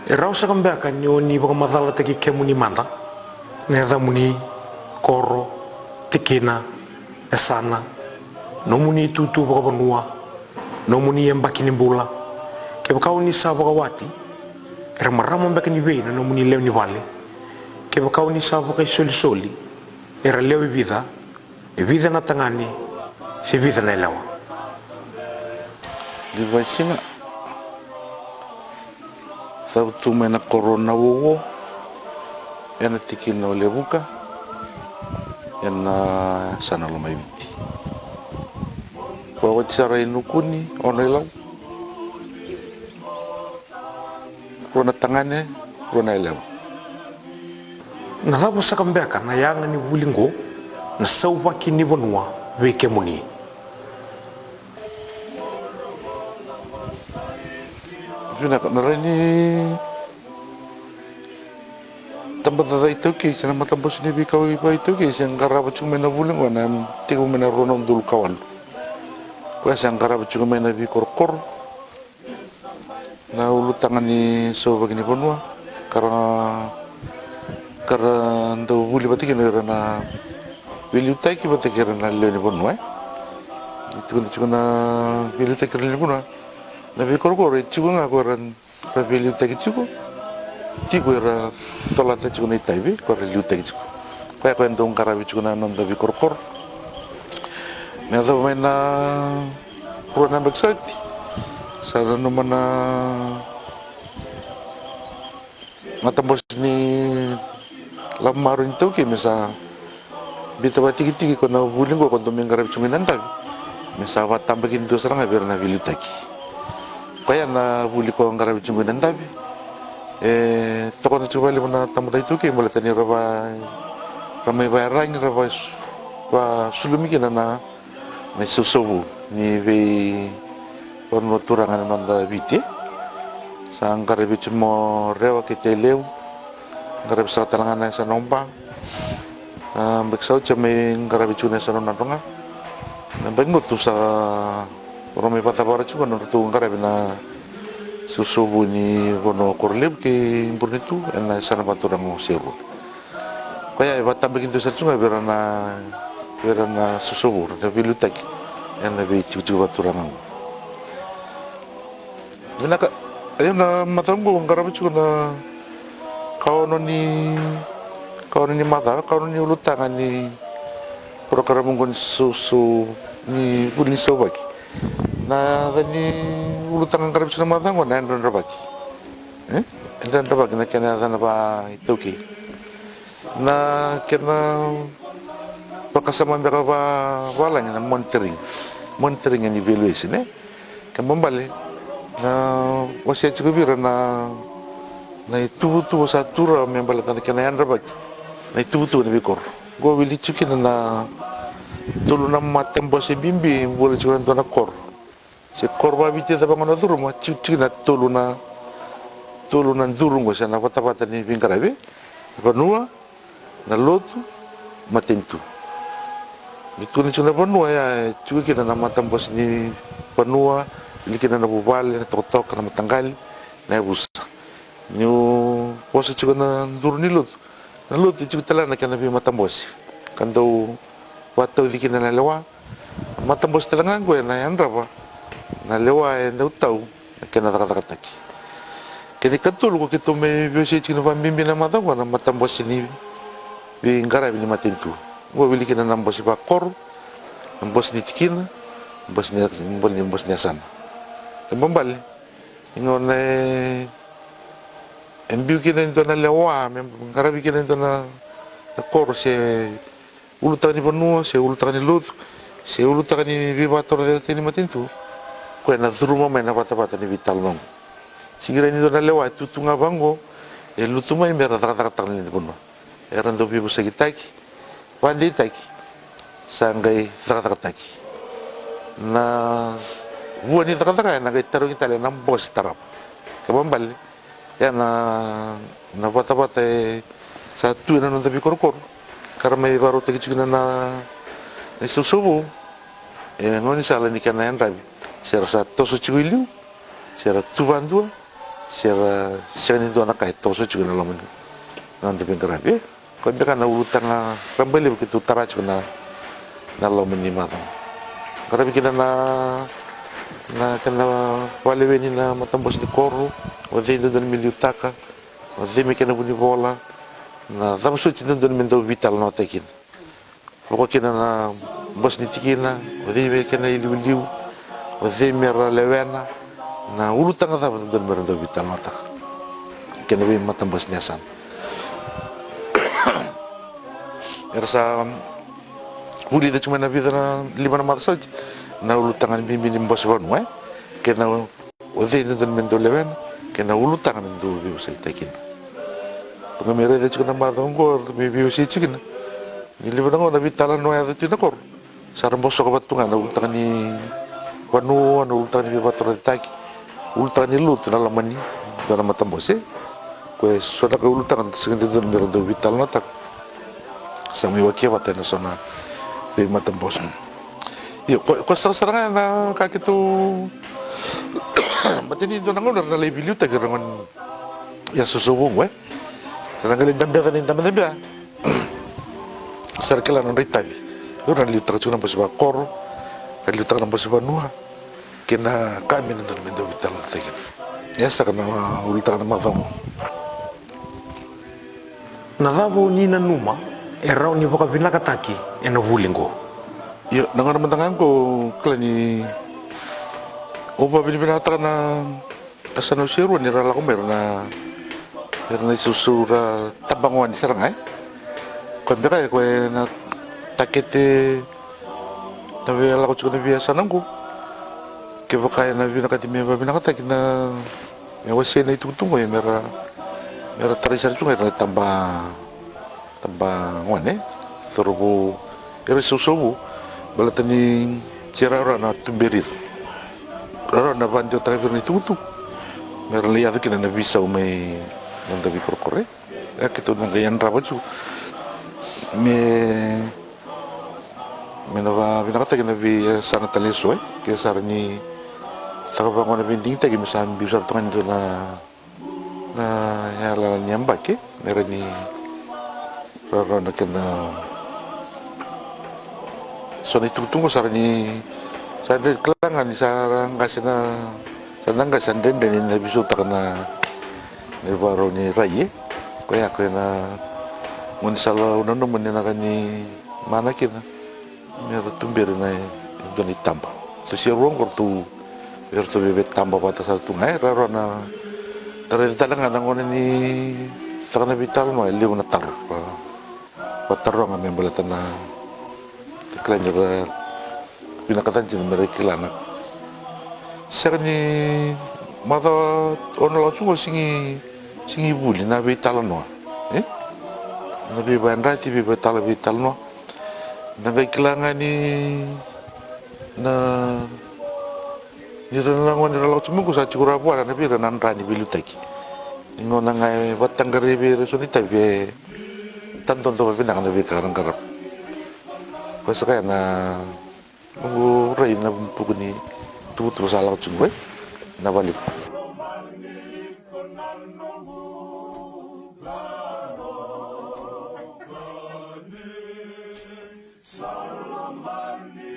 E rausa kambea kan ni baka madala teki kemu ni manda ne da muni koro tikina esana no muni tutu baka banua no muni embaki ni bula ke baka ni sa baka wati era marama baka ni veina no muni leo ni vale ke baka ni sa baka soli era leo e vida na tangani se vida na lawa di vai singa tau tu mena corona wowo ena tikina o levuka ena sana lo mai viti wa tsara inukuni ona lau rona tangane rona lau na lavo sakambeka na yanga ni wulingo na sauva kini bonua weke muni Juna ka narani tempat ada itu ke sana mata bos ni bi kau ibu itu ke sangkara bacung mena bulan wana tiga mena ronom dulu kawan kau sangkara bacung mena bi kor na ulu tangan ni so begini ponua karena ndo buli batik ni karena beli utai ki batik karena leni ponua itu kan beli utai karena ponua na bi kor itu kan aku ran beli utai itu Ciku era solat ciku na itaibi kore liuta ciku kaya ko entong karabi ciku na nonda bi korkor na do mena rona beksati sana no mana matambos ni lamaru itu ki mesa bita batiki ko na buling ko domen karabi ciku nanda mesa watam begin tu serang berna liuta ki kaya na buli ko karabi ciku nanda bi toko na coba lima tamu itu ke mulai tani ramai bayarang raba sulumi kena na susobu ni be ono turangan nanda biti sangkar be cuma rewa kita leu ngare bisa talangan sa nombang beksau cuma ngare be cuna sa nonanga bengut tu sa ramai patah bara cuma tu ngare be na susubu ni bono korleb ke impurnitu ena sana paturang seru kaya batam begitu sercunga berana susubu da bilutak ena be cucu paturang bina ka ayuna matambo ngarabu na kaono ni mata kaono ni ulutangan ni prokara mungkin susu ni pulin sobaki na tani ulu tangan karab suna matang wana endon rabaki endon rabaki na kena sana pa ituki na kena pakasama mbaka pa walanya na monitoring and evaluation kembali na wasya cikubira na itu satura membala tanda kena yan rabaki na itu na bikor go wili cuki na tulu na matembo se bimbi boleh curan tu na kor se korba biti ta bangono duru ma cuci na tulu na duru ngo sana pata ni pingkarabe banua na lotu matentu itu ni cuna banua ya cuci kita na matambos ni banua ni kita na bubal na totok na matanggal na busa nyu posa cuci na duru ni lotu cuci tala na kana bi matambos kando watau dikina na lewa matambos talangan ko na yan raba na lewa na utau kena kata-kataki kini katul ko kito me biose chino pambimbi na mata ko na matambos ni bi ngara bi matintu go bili kina nambos ba kor nambos ni tikina nambos ni sana kembali ingon embiu kina into na lewa ngara bi kina into na kor se ulutan ni bonua se ulutan ni lut se ulutan ni vivator de tini matintu kue na dhuruma mena pata ni vital mong sigira ni dona lewa tu tunga bango lutuma imera tak ni bunma eran do bibu sagitaki wandi taki sangai tak na buani tak na kai taru kita le nam bos tarap kembali ya na pata satu na nonton bikor karena baru taki cuna na susubu ngoni sala ni kana yan rabi sera sa toso chiguiliu sera tubandua sera seni do na kai toso chiguina lamun nan de rabi ko be kana ulutanga rambele begitu tarach na lamun ni mata karabi kina na kana wale weni na matambos ni koru o deindo dan miliutaka o demi kana buni bola na dama suci dan mendo vital no tekin poko kina na bos ni tikina o demi kana iliu o demi ra lewena na ulutanga dama dan mendo vital no tak kena be matambos ni asan ersa uli da cuma na vida na 5 mata saja na ulutangan bimbing bos bonu kena ode dan mendo leven kena ulutangan mendo biu sai takin pengamira da cuma na ngor biu sai cikin ni liban ngor na vitala no ya tina kor saram bos ko batungan na ulutangan ni banu na ulutangan ni batro taki ulutangan ni lut na lamani dona matam bose ko soda ko ulutangan segitu dan mendo vital no tak sami wakia batena sona be matam bos. Yo, ko sarang na kakito batini do nangon na lebilu ta gerangon ya susubung we. Tananggalin dambe kanin dambe. Sarkala non ritabi. Do na liu ta chuna pas ba kor. Liu ta na pas ba nuha. Kena kami na mendo vital ta. Ya sakana ulta na mavang. Nadavo ni na numa erau ni boka vinakataki ena vulingo. Yo, nangan mantangan ko klani oba binibinata na asano siru ni rala ko meron na isusura tabanguan di sarangay. Kon beka ko na takete na wala ko chukuna biasa nangko. Kaya kaya na binakatimi ba binakataki na wasi na itutungo ya mera tarisar chunga na tamba ngone turbo susubu balatani cerara na tumberir rara na banjo ta verni tutu mer lihat kina na bisa umai nanda bi korkore ya kitu na yan rabachu me na binakata kina bi sana taleso ke sarni sakabangon na binding tagi misan bisa tangan itu na ya la nyambak ke merani rara na kena so na itutungko sarani sadre kelangan di sarang kasina sanang kasanden dan ini bisu takna ni baro ni rai ko ya ko na mun sala unono menena ni mana kina mer tumber na doni tamba so si rong kortu bebet tamba batas tungai rara na tare talang ngon ni sakana vital no liu na tar patarong amen balatan na klan jera pinakatan jin mereka lana sakani mata ono lo chungo singi buli na vital no na bi bandra ti bi vital no na kelangan ni na ni renangon ni lo chungo sa chukura buat na bi renan rani bilu taki ngona ngai batang garibe resoni tabe tanton to pinang na bi karang-karang kasi kaya na ray na pugni tutu sa laut sungwe na balik. Salamani